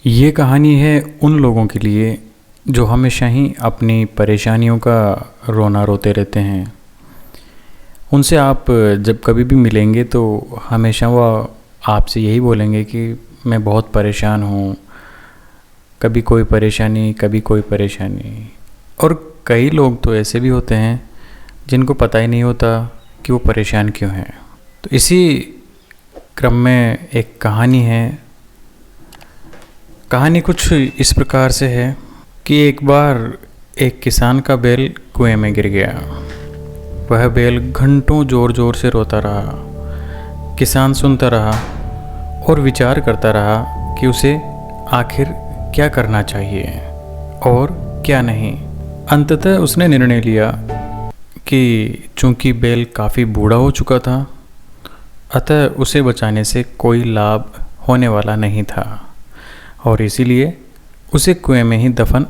ये कहानी है उन लोगों के लिए जो हमेशा ही अपनी परेशानियों का रोना रोते रहते हैं। उनसे आप जब कभी भी मिलेंगे तो हमेशा वो आपसे यही बोलेंगे कि मैं बहुत परेशान हूँ, कभी कोई परेशानी कभी कोई परेशानी। और कई लोग तो ऐसे भी होते हैं जिनको पता ही नहीं होता कि वो परेशान क्यों हैं। तो इसी क्रम में एक कहानी है। कहानी कुछ इस प्रकार से है कि एक बार एक किसान का बैल कुएं में गिर गया। वह बैल घंटों ज़ोर ज़ोर से रोता रहा। किसान सुनता रहा और विचार करता रहा कि उसे आखिर क्या करना चाहिए और क्या नहीं। अंततः उसने निर्णय लिया कि चूंकि बैल काफ़ी बूढ़ा हो चुका था, अतः उसे बचाने से कोई लाभ होने वाला नहीं था और इसीलिए उसे कुएं में ही दफन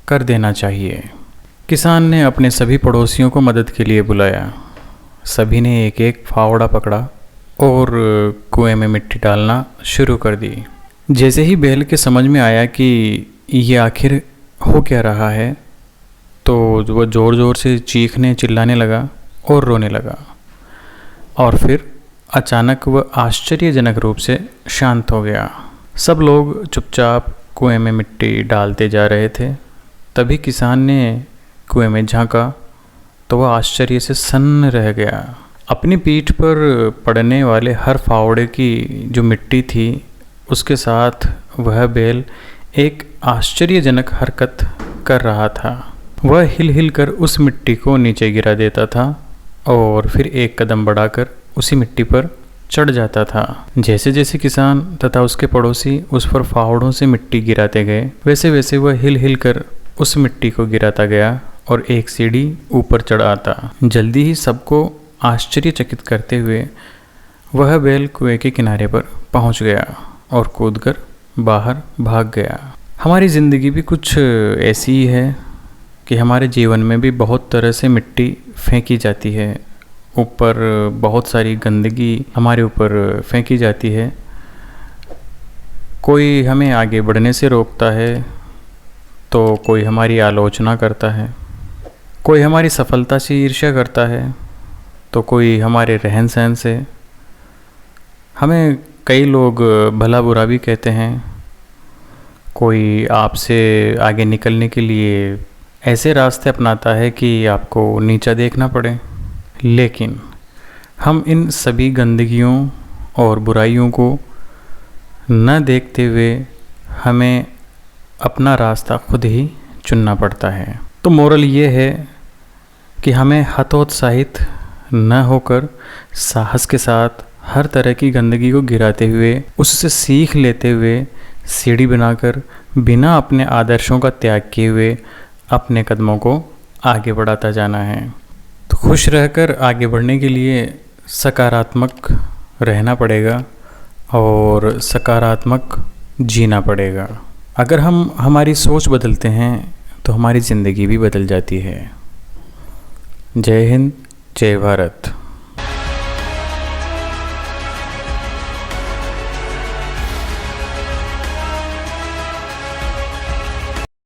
कर देना चाहिए। किसान ने अपने सभी पड़ोसियों को मदद के लिए बुलाया। सभी ने एक एक फावड़ा पकड़ा और कुएं में मिट्टी डालना शुरू कर दी। जैसे ही बैल के समझ में आया कि ये आखिर हो क्या रहा है, तो वह ज़ोर ज़ोर से चीखने चिल्लाने लगा और रोने लगा। और फिर अचानक वह आश्चर्यजनक रूप से शांत हो गया। सब लोग चुपचाप कुएं में मिट्टी डालते जा रहे थे। तभी किसान ने कुएं में झांका तो वह आश्चर्य से सन्न रह गया। अपनी पीठ पर पड़ने वाले हर फावड़े की जो मिट्टी थी, उसके साथ वह बैल एक आश्चर्यजनक हरकत कर रहा था। वह हिल हिल कर उस मिट्टी को नीचे गिरा देता था और फिर एक कदम बढ़ाकर उसी मिट्टी पर चढ़ जाता था। जैसे जैसे किसान तथा उसके पड़ोसी उस पर फावड़ों से मिट्टी गिराते गए, वैसे वैसे वह हिल हिल कर उस मिट्टी को गिराता गया और एक सीढ़ी ऊपर चढ़ आता। जल्दी ही सबको आश्चर्यचकित करते हुए वह बैल कुएं के किनारे पर पहुंच गया और कूदकर बाहर भाग गया। हमारी ज़िंदगी भी कुछ ऐसी ही है कि हमारे जीवन में भी बहुत तरह से मिट्टी फेंकी जाती है, ऊपर बहुत सारी गंदगी हमारे ऊपर फेंकी जाती है। कोई हमें आगे बढ़ने से रोकता है, तो कोई हमारी आलोचना करता है, कोई हमारी सफलता से ईर्ष्या करता है, तो कोई हमारे रहन सहन से। हमें कई लोग भला बुरा भी कहते हैं। कोई आपसे आगे निकलने के लिए ऐसे रास्ते अपनाता है कि आपको नीचा देखना पड़े। लेकिन हम इन सभी गंदगियों और बुराइयों को न देखते हुए हमें अपना रास्ता खुद ही चुनना पड़ता है। तो मोरल ये है कि हमें हतोत्साहित न होकर साहस के साथ हर तरह की गंदगी को गिराते हुए, उससे सीख लेते हुए सीढ़ी बनाकर बिना अपने आदर्शों का त्याग किए हुए अपने कदमों को आगे बढ़ाता जाना है। तो खुश रहकर आगे बढ़ने के लिए सकारात्मक रहना पड़ेगा और सकारात्मक जीना पड़ेगा। अगर हम हमारी सोच बदलते हैं तो हमारी ज़िंदगी भी बदल जाती है। जय हिंद, जय भारत।